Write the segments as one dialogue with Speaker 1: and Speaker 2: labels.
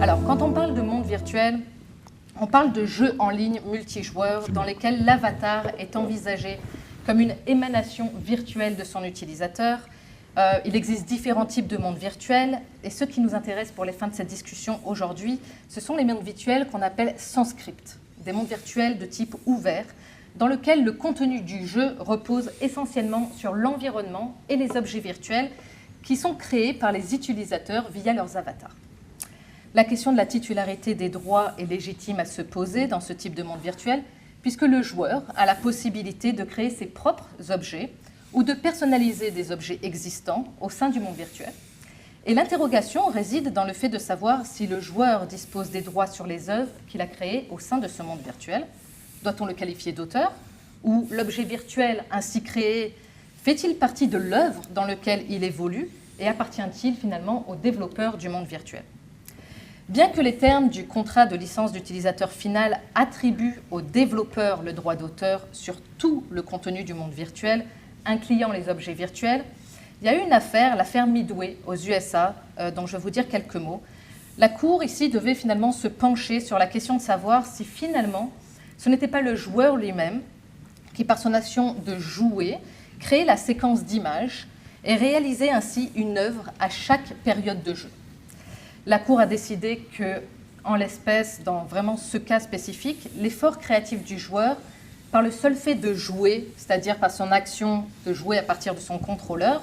Speaker 1: Alors, quand on parle de monde virtuel, on parle de jeux en ligne multijoueurs dans lesquels l'avatar est envisagé comme une émanation virtuelle de son utilisateur. Il existe différents types de mondes virtuels et ce qui nous intéresse pour les fins de cette discussion aujourd'hui, ce sont les mondes virtuels qu'on appelle sans script, des mondes virtuels de type ouvert dans lequel le contenu du jeu repose essentiellement sur l'environnement et les objets virtuels qui sont créés par les utilisateurs via leurs avatars. La question de la titularité des droits est légitime à se poser dans ce type de monde virtuel, puisque le joueur a la possibilité de créer ses propres objets ou de personnaliser des objets existants au sein du monde virtuel. Et l'interrogation réside dans le fait de savoir si le joueur dispose des droits sur les œuvres qu'il a créées au sein de ce monde virtuel. Doit-on le qualifier d'auteur? Ou l'objet virtuel ainsi créé fait-il partie de l'œuvre dans laquelle il évolue et appartient-il finalement au développeur du monde virtuel? Bien que les termes du contrat de licence d'utilisateur final attribuent au développeur le droit d'auteur sur tout le contenu du monde virtuel, incluant les objets virtuels, il y a eu une affaire, l'affaire Midway aux USA, dont je vais vous dire quelques mots. La Cour ici devait finalement se pencher sur la question de savoir si finalement ce n'était pas le joueur lui-même qui, par son action de jouer, créait la séquence d'images et réalisait ainsi une œuvre à chaque période de jeu. La Cour a décidé que, en l'espèce, dans vraiment ce cas spécifique, l'effort créatif du joueur, par le seul fait de jouer, c'est-à-dire par son action de jouer à partir de son contrôleur,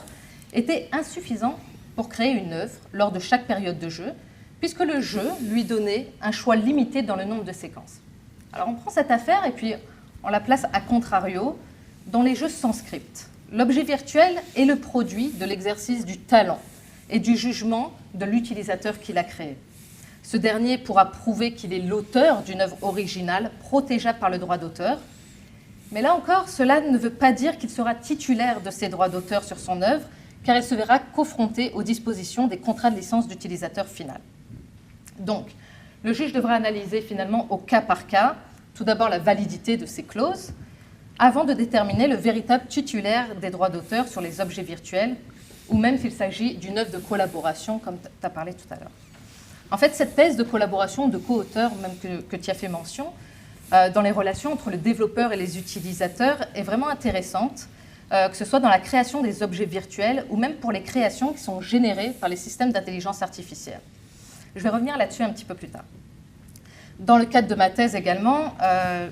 Speaker 1: était insuffisant pour créer une œuvre lors de chaque période de jeu, puisque le jeu lui donnait un choix limité dans le nombre de séquences. Alors on prend cette affaire et puis on la place à contrario dans les jeux sans script. L'objet virtuel est le produit de l'exercice du talent et du jugement de l'utilisateur qui l'a créé. Ce dernier pourra prouver qu'il est l'auteur d'une œuvre originale protégeable par le droit d'auteur. Mais là encore, cela ne veut pas dire qu'il sera titulaire de ses droits d'auteur sur son œuvre, car il se verra confronté aux dispositions des contrats de licence d'utilisateur final. Donc, le juge devra analyser finalement au cas par cas, tout d'abord la validité de ces clauses, avant de déterminer le véritable titulaire des droits d'auteur sur les objets virtuels, ou même s'il s'agit d'une œuvre de collaboration, comme tu as parlé tout à l'heure. En fait, cette thèse de collaboration, de co-auteur, même que tu as fait mention, dans les relations entre le développeur et les utilisateurs, est vraiment intéressante, que ce soit dans la création des objets virtuels, ou même pour les créations qui sont générées par les systèmes d'intelligence artificielle. Je vais revenir là-dessus un petit peu plus tard. Dans le cadre de ma thèse également,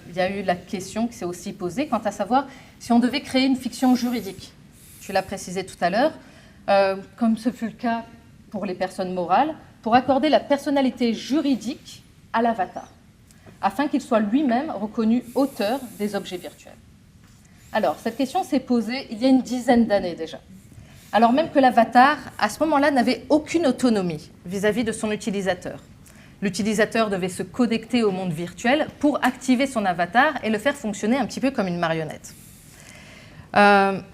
Speaker 1: il y a eu la question qui s'est aussi posée quant à savoir si on devait créer une fiction juridique. Tu l'as précisé tout à l'heure, comme ce fut le cas pour les personnes morales, pour accorder la personnalité juridique à l'avatar, afin qu'il soit lui-même reconnu auteur des objets virtuels. Alors, cette question s'est posée il y a une dizaine d'années déjà. Alors même que l'avatar, à ce moment-là, n'avait aucune autonomie vis-à-vis de son utilisateur. L'utilisateur devait se connecter au monde virtuel pour activer son avatar et le faire fonctionner un petit peu comme une marionnette.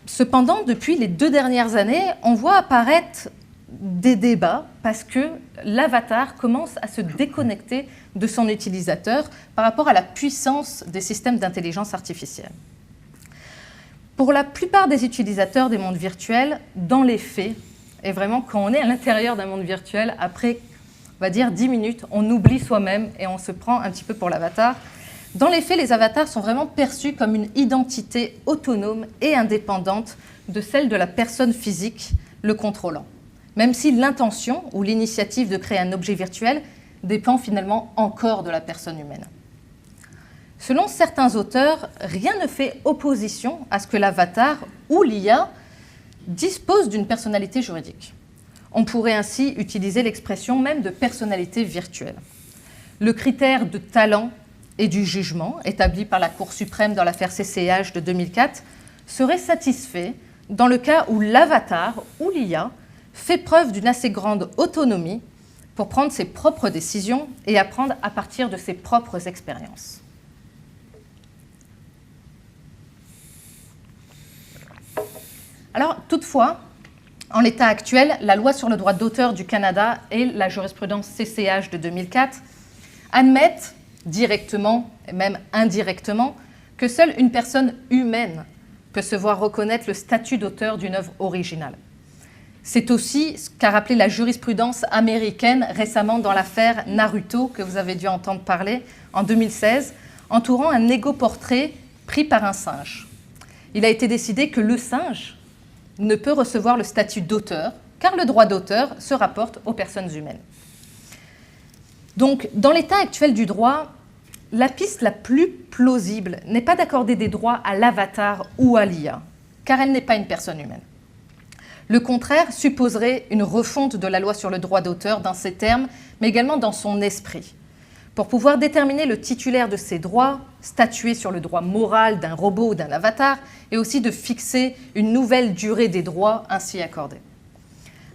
Speaker 1: Cependant, depuis les 2 dernières années, on voit apparaître des débats parce que l'avatar commence à se déconnecter de son utilisateur par rapport à la puissance des systèmes d'intelligence artificielle. Pour la plupart des utilisateurs des mondes virtuels, dans les faits, et vraiment quand on est à l'intérieur d'un monde virtuel, après, on va dire 10 minutes, on oublie soi-même et on se prend un petit peu pour l'avatar. Dans les faits, les avatars sont vraiment perçus comme une identité autonome et indépendante de celle de la personne physique le contrôlant, même si l'intention ou l'initiative de créer un objet virtuel dépend finalement encore de la personne humaine. Selon certains auteurs, rien ne fait opposition à ce que l'avatar ou l'IA dispose d'une personnalité juridique. On pourrait ainsi utiliser l'expression même de personnalité virtuelle. Le critère de talent et du jugement, établi par la Cour suprême dans l'affaire CCH de 2004, serait satisfait dans le cas où l'avatar ou l'IA fait preuve d'une assez grande autonomie pour prendre ses propres décisions et apprendre à partir de ses propres expériences. Alors, toutefois, en l'état actuel, la loi sur le droit d'auteur du Canada et la jurisprudence CCH de 2004 admettent directement et même indirectement que seule une personne humaine peut se voir reconnaître le statut d'auteur d'une œuvre originale. C'est aussi ce qu'a rappelé la jurisprudence américaine récemment dans l'affaire Naruto, que vous avez dû entendre parler, en 2016, entourant un égoportrait pris par un singe. Il a été décidé que le singe ne peut recevoir le statut d'auteur, car le droit d'auteur se rapporte aux personnes humaines. Donc, dans l'état actuel du droit, la piste la plus plausible n'est pas d'accorder des droits à l'avatar ou à l'IA, car elle n'est pas une personne humaine. Le contraire supposerait une refonte de la loi sur le droit d'auteur dans ses termes, mais également dans son esprit. Pour pouvoir déterminer le titulaire de ces droits, statuer sur le droit moral d'un robot ou d'un avatar, et aussi de fixer une nouvelle durée des droits ainsi accordés.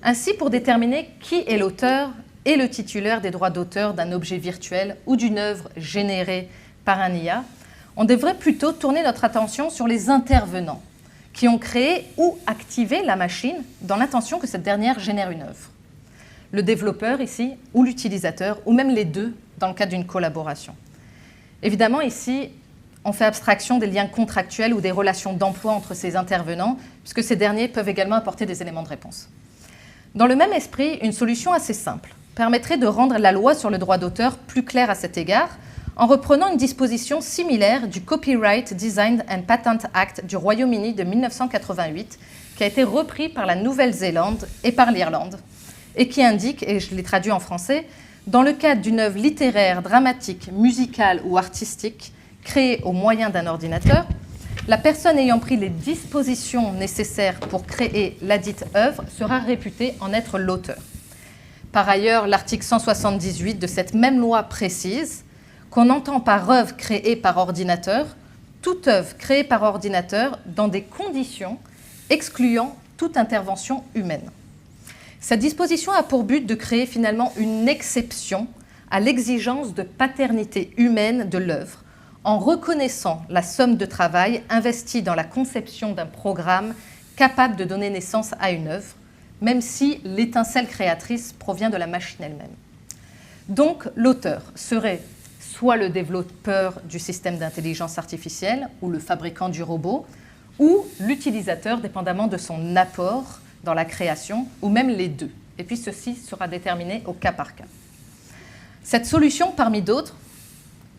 Speaker 1: Ainsi, pour déterminer qui est l'auteur et le titulaire des droits d'auteur d'un objet virtuel ou d'une œuvre générée par un IA, on devrait plutôt tourner notre attention sur les intervenants qui ont créé ou activé la machine dans l'intention que cette dernière génère une œuvre. Le développeur ici, ou l'utilisateur, ou même les deux dans le cadre d'une collaboration. Évidemment, ici, on fait abstraction des liens contractuels ou des relations d'emploi entre ces intervenants, puisque ces derniers peuvent également apporter des éléments de réponse. Dans le même esprit, une solution assez simple permettrait de rendre la loi sur le droit d'auteur plus claire à cet égard, en reprenant une disposition similaire du Copyright Design and Patent Act du Royaume-Uni de 1988, qui a été repris par la Nouvelle-Zélande et par l'Irlande, et qui indique, et je l'ai traduit en français, dans le cadre d'une œuvre littéraire, dramatique, musicale ou artistique créée au moyen d'un ordinateur, la personne ayant pris les dispositions nécessaires pour créer ladite œuvre sera réputée en être l'auteur. Par ailleurs, l'article 178 de cette même loi précise qu'on entend par œuvre créée par ordinateur toute œuvre créée par ordinateur dans des conditions excluant toute intervention humaine. Cette disposition a pour but de créer finalement une exception à l'exigence de paternité humaine de l'œuvre, en reconnaissant la somme de travail investie dans la conception d'un programme capable de donner naissance à une œuvre, même si l'étincelle créatrice provient de la machine elle-même. Donc, l'auteur serait soit le développeur du système d'intelligence artificielle ou le fabricant du robot, ou l'utilisateur, dépendamment de son apport dans la création, ou même les deux. Et puis ceci sera déterminé au cas par cas. Cette solution, parmi d'autres,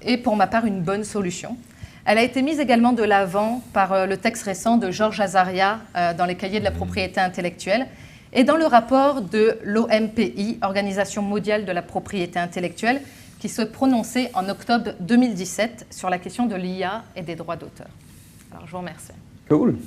Speaker 1: est pour ma part une bonne solution. Elle a été mise également de l'avant par le texte récent de Georges Azaria dans les cahiers de la propriété intellectuelle et dans le rapport de l'OMPI, Organisation mondiale de la propriété intellectuelle, qui se prononçait en octobre 2017 sur la question de l'IA et des droits d'auteur. Alors, je vous remercie.
Speaker 2: Cool.